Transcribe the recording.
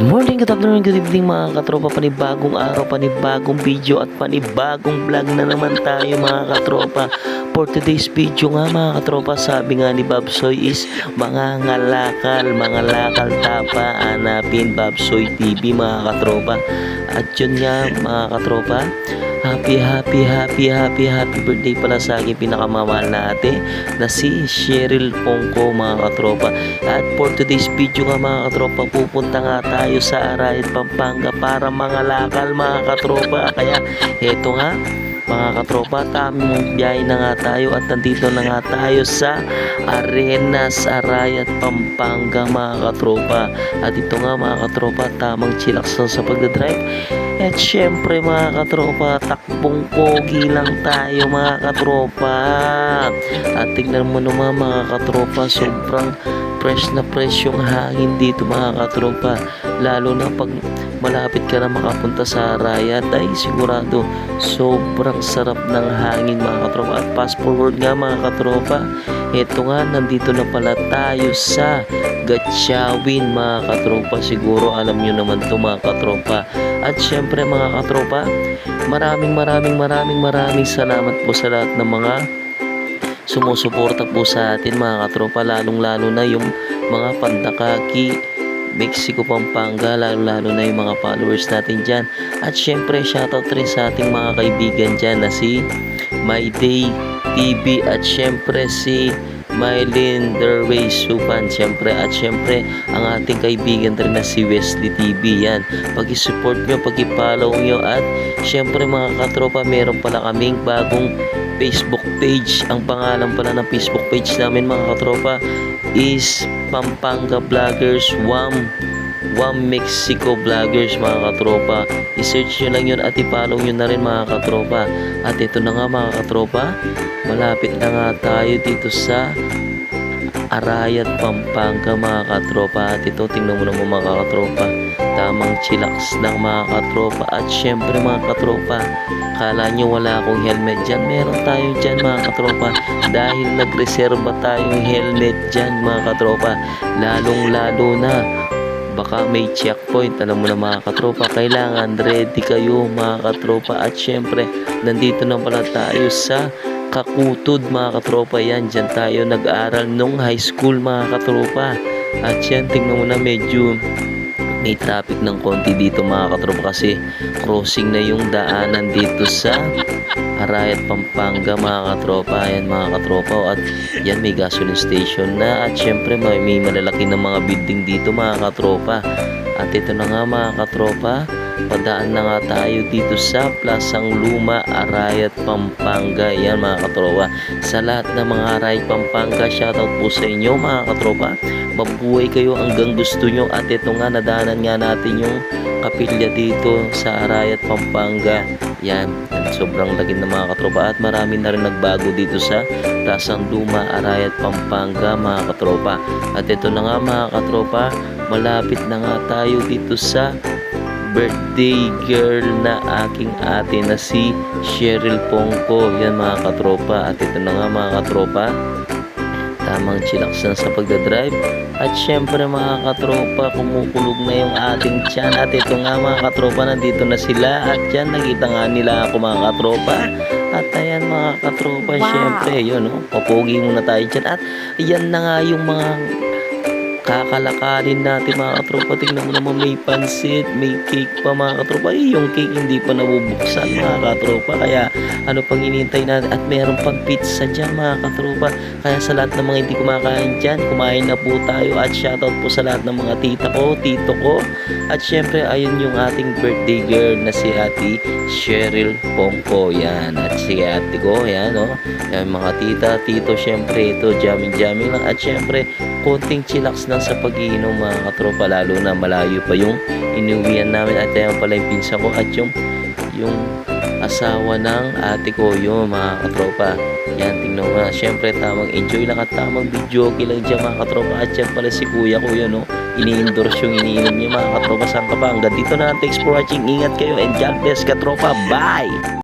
Good morning, good afternoon, good evening mga katropa. Panibagong araw, panibagong video at panibagong vlog na naman tayo mga katropa. For today's video nga mga katropa, sabi nga ni Babsoy is mga lakal tapa, hanapin Babsoy TV mga katropa. At yun nga mga katropa, happy birthday pala sa aking pinakamamahal na ate na si Cheryl Pongko mga katropa. At for today's video nga mga katropa, pupunta nga tayo sa Arayat, Pampanga para mga lakal mga katropa. Kaya eto nga mga katropa, tamang biyahe na nga tayo at nandito na nga tayo sa Arenas, Arayat, Pampanga mga katropa. At ito nga mga katropa, tamang chillax sa pagdadrive. At syempre mga katropa, takbong pogi lang tayo mga katropa. At tignan mo naman mga katropa, sobrang fresh na fresh yung hangin dito mga katropa. Lalo na pag malapit ka na makapunta sa Arayat, ay sigurado sobrang sarap ng hangin mga katropa. At fast forward nga mga katropa, eto nga, nandito na pala tayo sa Gatchawin mga katropa. Siguro alam nyo naman to mga katropa. At syempre mga katropa, maraming salamat po sa lahat ng mga sumusuporta po sa atin mga katropa, lalong-lalo na yung mga Pandakaki, Mexico, Pampanga, lalo na yung mga followers natin dyan. At syempre shoutout rin sa ating mga kaibigan dyan na si My Day TV at syempre si Mylene Derway Supan syempre. At syempre ang ating kaibigan rin na si Wesley TV. Yan, pag-support nyo, pag-follow nyo. At syempre mga katropa, meron pala kaming bagong Facebook page. Ang pangalan pala ng Facebook page namin mga katropa is Pampanga Vloggers, Wam Mexico Vloggers mga katropa. I-search nyo lang yun at i-follow nyo na rin mga katropa. At ito na nga mga katropa, malapit na nga tayo dito sa Arayat, Pampanga mga katropa. At ito, tingnan mo naman mga katropa, tamang chillax lang mga katropa. At syempre mga katropa, kala nyo wala akong helmet dyan, meron tayo dyan mga katropa, dahil nagreserba tayong helmet dyan mga katropa. Lalong lalo na baka may checkpoint, alam mo na mga katropa, kailangan ready kayo mga katropa. At syempre nandito na pala tayo sa Kakutod mga katropa. Yan, dyan tayo nag-aaral nung high school mga katropa. At yan, tingnan mo na, medyo may traffic ng konti dito mga katropa kasi crossing na yung daanan dito sa Arayat, Pampanga mga katropa. Ayan mga katropa, at yan may gasoline station na. At syempre may malalaki na mga building dito mga katropa. At ito na nga mga katropa, padaan na nga tayo dito sa Plasang Luma, Arayat, Pampanga. Yan mga katropa, sa lahat ng mga Arayat, Pampanga, shoutout po sa inyo mga katropa. Mabuhay kayo hanggang gusto nyo. At ito nga, nadaanan nga natin yung kapilya dito sa Arayat, Pampanga. Yan, sobrang lagi na mga katropa. At marami na rin nagbago dito sa Plasang Luma, Arayat, Pampanga mga katropa. At ito na nga mga katropa, malapit na nga tayo dito sa birthday girl na aking ate na si Cheryl Pongko. Yan mga katropa. At ito na nga mga katropa, tamang chillax na sa pagdadrive. At syempre mga katropa, kumukulog na yung ating tiyan. At ito nga mga katropa, nandito na sila. At yan, nakita nga nila ako mga katropa. At ayan mga katropa, wow, syempre yun, papogi muna tayo dyan. At yan na nga yung mga kakalakarin natin mga katropa. Tingnan mo naman, may pansit, may cake pa mga katropa. Yung cake hindi pa nabubuksan mga katropa, kaya ano pang inintay natin. At meron pang pizza dyan mga katropa. Kaya sa lahat ng mga hindi kumakain dyan, kumain na po tayo. At shoutout po sa lahat ng mga tita ko, tito ko. At syempre ayun yung ating birthday girl na si ate Cheryl Pongko. Yan, at si ate ko, yan yan mga tita, tito, syempre ito jamming lang. At syempre konting chillax lang sa pag-iinom mga katropa, lalo na malayo pa yung inuwian namin. At yan pala yung pinsa ko at yung asawa ng ate ko, yung mga katropa. Yan, tingnan mo na, syempre tamang enjoy lang at tamang video okay lang dyan mga katropa. At yan pala si kuya ko, yun ini-endorse yung iniinom niya mga katropa. Saan ka ba? Hanggang dito na, thanks for watching, ingat kayo and God bless katropa, bye!